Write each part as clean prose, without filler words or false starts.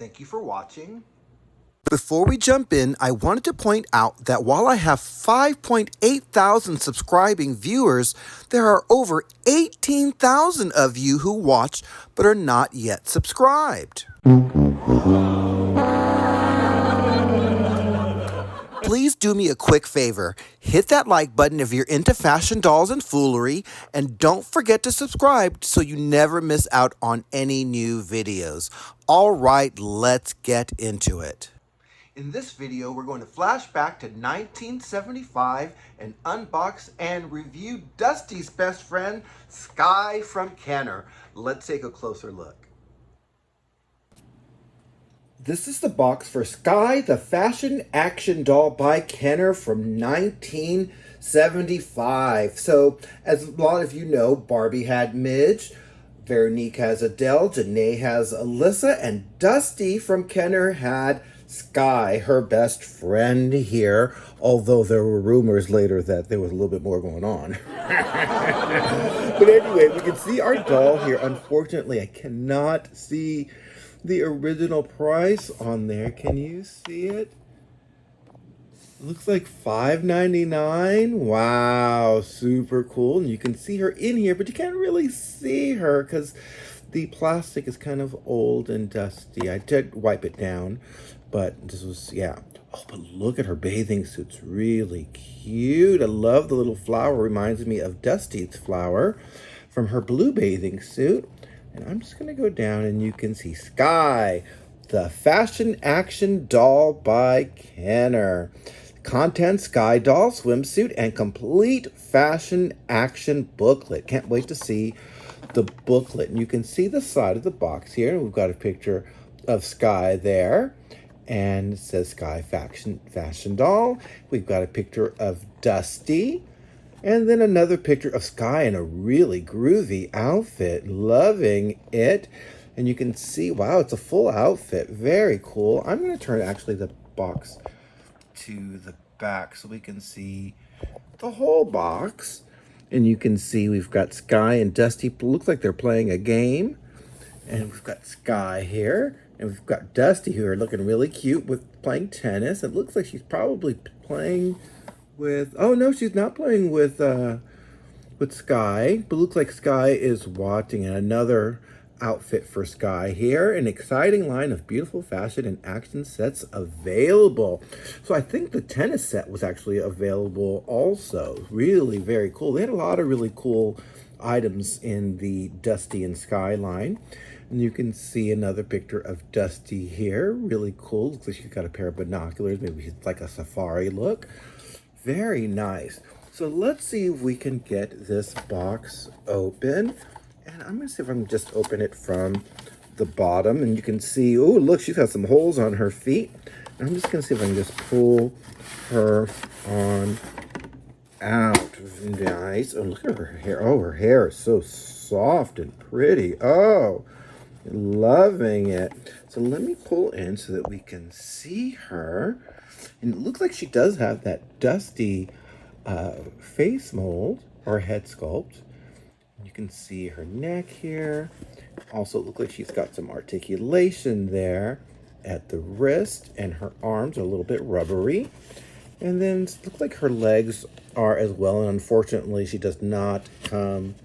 Thank you for watching. Before we jump in, I wanted to point out that while I have 5.8 thousand subscribing viewers, there are over 18,000 of you who watch but are not yet subscribed. Please do me a quick favor. Hit that like button if you're into fashion dolls and foolery, and don't forget to subscribe so you never miss out on any new videos. All right, let's get into it. In this video, we're going to flash back to 1975 and unbox and review Dusty's best friend, Skye from Kenner. Let's take a closer look. This is the box for Skye, the fashion action doll by Kenner from 1975. So, as a lot of you know, Barbie had Midge, Veronique has ADELE, Janae has ALYSA, and Dusty from Kenner had Skye, her best friend here, although there were rumors later that there was a little bit more going on. But anyway, we can see our doll here. Unfortunately, I cannot see the original price on there. Can you see it? It looks like $5.99. Wow, super cool. And you can see her in here, but you can't really see her because the plastic is kind of old and dusty. I did wipe it down, but this was, yeah. Oh, but look at her bathing suit. It's really cute. I love the little flower. Reminds me of Dusty's flower from her blue bathing suit. And I'm just going to go down and you can see Skye, the fashion action doll by Kenner. Content, Skye doll, swimsuit, and complete fashion action booklet. Can't wait to see the booklet. And you can see the side of the box here. We've got a picture of Skye there. And it says Skye fashion doll. We've got a picture of Dusty. And then another picture of Skye in a really groovy outfit. Loving it. And you can see, wow, it's a full outfit. Very cool. I'm going to turn actually the box to the back so we can see the whole box. And you can see we've got Skye and Dusty. Looks like they're playing a game. And we've got Skye here. And we've got Dusty here looking really cute with playing tennis. It looks like she's probably playing with, oh no, she's not playing with Skye, but looks like Skye is watching. And another outfit for Skye here. An exciting line of beautiful fashion and action sets available. So I think the tennis set was actually available also. Really very cool. They had a lot of really cool items in the Dusty and Skye line. And you can see another picture of Dusty here. Really cool. Looks like she's got a pair of binoculars. Maybe it's like a safari look. Very nice. So let's see if we can get this box open. And I'm going to see if I can just open it from the bottom. And you can see, oh, look, she's got some holes on her feet. And I'm just going to see if I can just pull her on out. Nice. Oh, look at her hair. Oh, her hair is so soft and pretty. Oh, loving it. So let me pull in so that we can see her. And it looks like she does have that Dusty face mold or head sculpt. You can see her neck here. Also, it looks like she's got some articulation there at the wrist, and her arms are a little bit rubbery. And then it looks like her legs are as well. And unfortunately, she does not come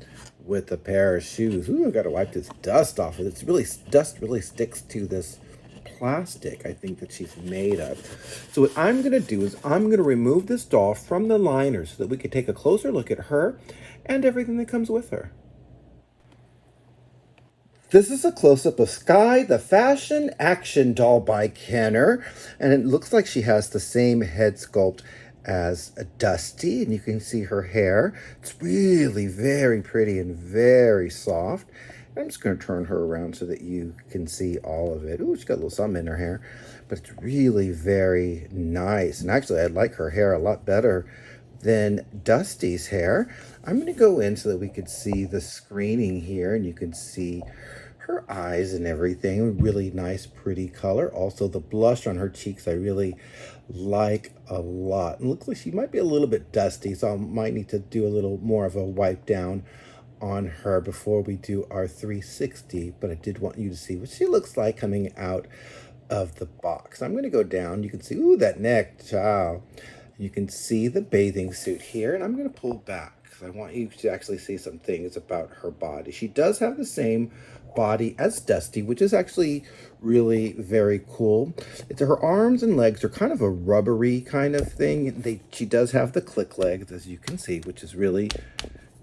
with a pair of shoes. Ooh, I've got to wipe this dust off. It's really, dust really sticks to this plastic, I think, that she's made of. So what I'm going to do is I'm going to remove this doll from the liner so that we can take a closer look at her and everything that comes with her. This is a close-up of Skye, the fashion action doll by Kenner, and it looks like she has the same head sculpt as a Dusty, and you can see her hair. It's really very pretty and very soft. I'm just going to turn her around so that you can see all of it. Ooh, she's got a little something in her hair, but it's really very nice. And actually, I like her hair a lot better than Dusty's hair. I'm going to go in so that we could see the screening here, and you can see her eyes and everything. Really nice, pretty color. Also, the blush on her cheeks I really like a lot. It looks like she might be a little bit dusty, so I might need to do a little more of a wipe down on her before we do our 360, but I did want you to see what she looks like coming out of the box. I'm going to go down. You can see, ooh, that neck, child. You can see the bathing suit here, and I'm going to pull back because I want you to actually see some things about her body. She does have the same body as Dusty, which is actually really very cool. Her arms and legs are kind of a rubbery kind of thing. She does have the click legs, as you can see, which is really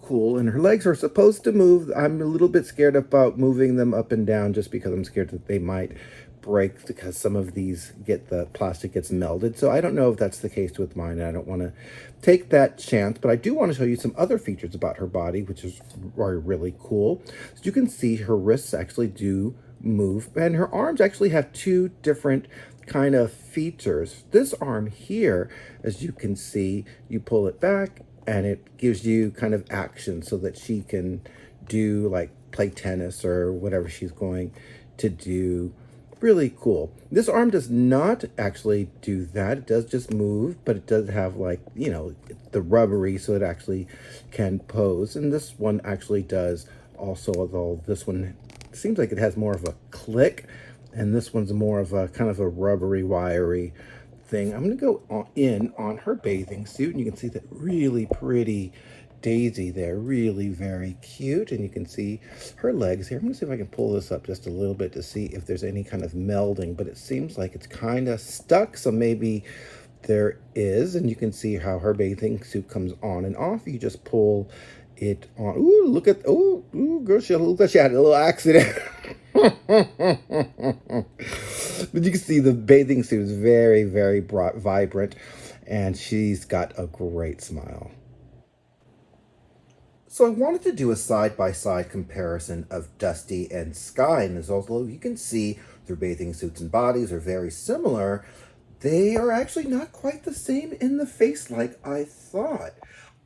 cool. And her legs are supposed to move. I'm a little bit scared about moving them up and down just because I'm scared that they might break because some of these the plastic gets melted. So I don't know if that's the case with mine. I don't want to take that chance, but I do want to show you some other features about her body, which are really cool. So you can see her wrists actually do move, and her arms actually have two different kind of features. This arm here, as you can see, you pull it back and it gives you kind of action so that she can do like play tennis or whatever she's going to do. Really cool. This arm does not actually do that. It does just move, but it does have, like, you know, the rubbery, so it actually can pose. And this one actually does also, although this one seems like it has more of a click, and this one's more of a kind of a rubbery, wiry thing. I'm going to go in on her bathing suit, and you can see that really pretty daisy there, really very cute. And you can see her legs here. I'm gonna see if I can pull this up just a little bit to see if there's any kind of melding, but it seems like it's kind of stuck, so maybe there is. And you can see how her bathing suit comes on and off. You just pull it on. Ooh, look at, ooh, girl, she had a little accident. But you can see the bathing suit is very, very bright, vibrant, and she's got a great smile. So I wanted to do a side-by-side comparison of Dusty and Skye, and as although you can see their bathing suits and bodies are very similar, they are actually not quite the same in the face like I thought.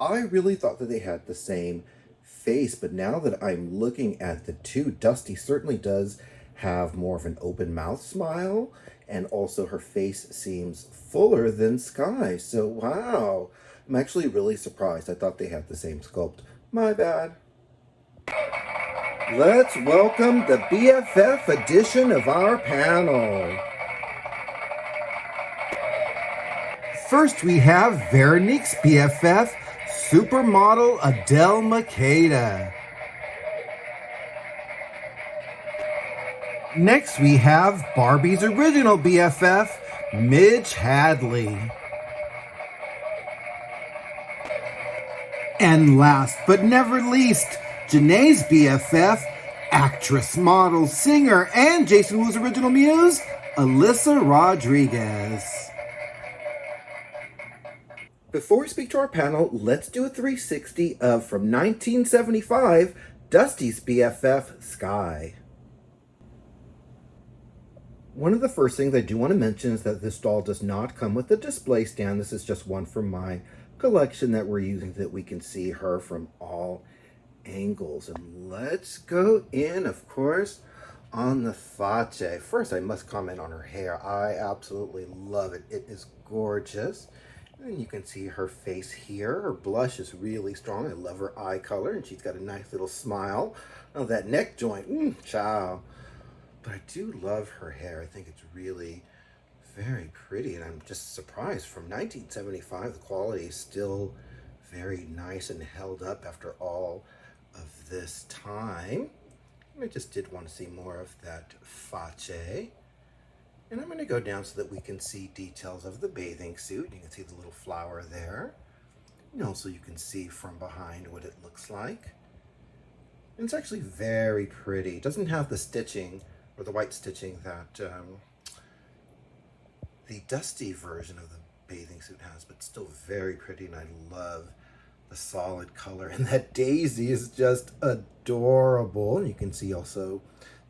I really thought that they had the same face, but now that I'm looking at the two, Dusty certainly does have more of an open mouth smile, and also her face seems fuller than Skye. So wow, I'm actually really surprised. I thought they had the same sculpt. My bad. Let's welcome the BFF edition of our panel. First, we have Veronique's BFF, supermodel ADELE MAKEDA. Next, we have Barbie's original BFF, MIDGE HADLEY. And last but never least, Janae's BFF, actress, model, singer, and Jason Wu's original muse, ALYSA Rodriguez. Before we speak to our panel, let's do a 360 of, from 1975, Dusty's BFF, Skye. One of the first things I do want to mention is that this doll does not come with a display stand. This is just one from my collection that we're using so that we can see her from all angles. And let's go in, of course, on the face. First, I must comment on her hair. I absolutely love it. It is gorgeous. And you can see her face here. Her blush is really strong. I love her eye color, and she's got a nice little smile. Oh, that neck joint, ciao. But I do love her hair. I think it's really very pretty, and I'm just surprised. From 1975, the quality is still very nice and held up after all of this time. I just did want to see more of that face. And I'm going to go down so that we can see details of the bathing suit. You can see the little flower there. And also you can see from behind what it looks like. And it's actually very pretty. It doesn't have the stitching, or the white stitching, that the Dusty version of the bathing suit has, but still very pretty, and I love the solid color. And that daisy is just adorable. And you can see also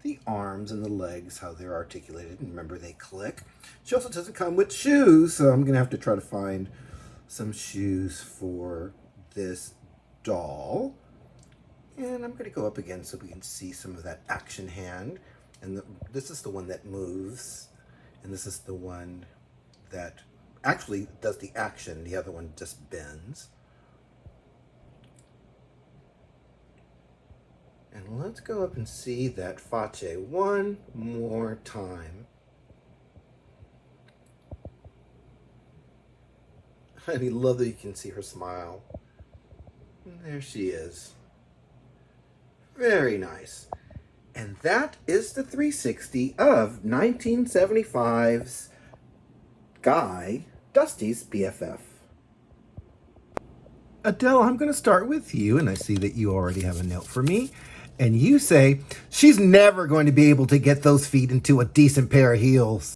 the arms and the legs, how they're articulated, and remember they click. She also doesn't come with shoes, so I'm gonna have to try to find some shoes for this doll. And I'm gonna go up again so we can see some of that action hand. And this is the one that moves, and this is the one that actually does the action. The other one just bends. And let's go up and see that face one more time. I love that you can see her smile. There she is. Very nice. And that is the 360 of 1975's Skye, Dusty's BFF. Adele, I'm going to start with you, and I see that you already have a note for me. And you say, she's never going to be able to get those feet into a decent pair of heels.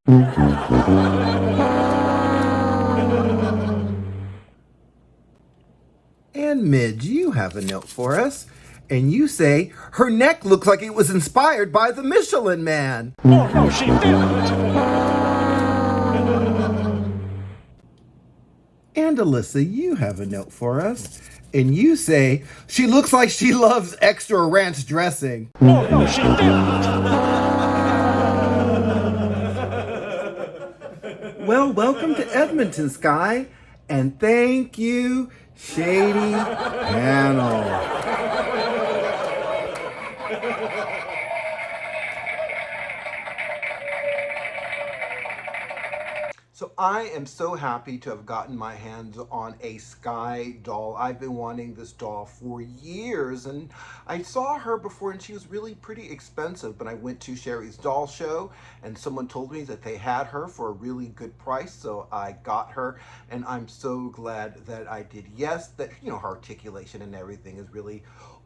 And Midge, you have a note for us. And you say, her neck looks like it was inspired by the Michelin Man. Oh, no, she didn't. And Alyssa, you have a note for us. And you say, she looks like she loves extra ranch dressing. Oh, no, she didn't. Well, welcome to Edmonton, Skye. And thank you, Shady Panel. So I am so happy to have gotten my hands on a Skye doll. I've been wanting this doll for years, and I saw her before and she was really pretty expensive, but I went to Sherry's doll show and someone told me that they had her for a really good price, so I got her, and I'm so glad that I did. Yes, that, you know, her articulation and everything is really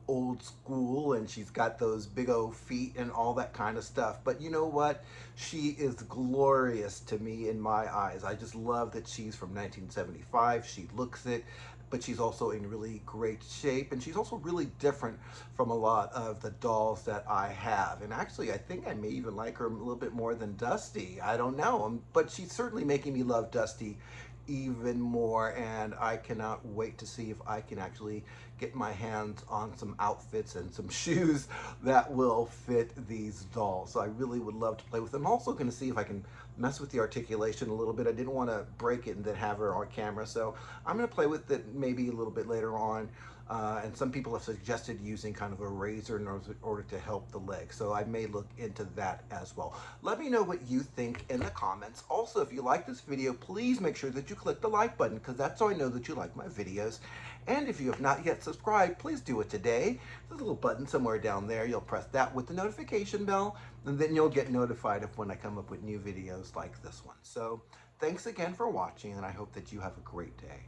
old school, and she's got those big old feet and all that kind of stuff, but you know what, she is glorious to me in my eyes. I just love that she's from 1975. She looks it, but she's also in really great shape, and she's also really different from a lot of the dolls that I have. And actually, I think I may even like her a little bit more than Dusty. I don't know, but she's certainly making me love Dusty even more, and I cannot wait to see if I can actually get my hands on some outfits and some shoes that will fit these dolls. So I really would love to play with them. I'm also going to see if I can mess with the articulation a little bit. I didn't want to break it and then have her on camera, so I'm going to play with it maybe a little bit later on. And some people have suggested using kind of a razor in order to help the leg, so I may look into that as well. Let me know what you think in the comments. Also, if you like this video, please make sure that you click the like button, because that's how I know that you like my videos. And if you have not yet subscribed, please do it today. There's a little button somewhere down there. You'll press that with the notification bell, and then you'll get notified of when I come up with new videos like this one. So thanks again for watching, and I hope that you have a great day.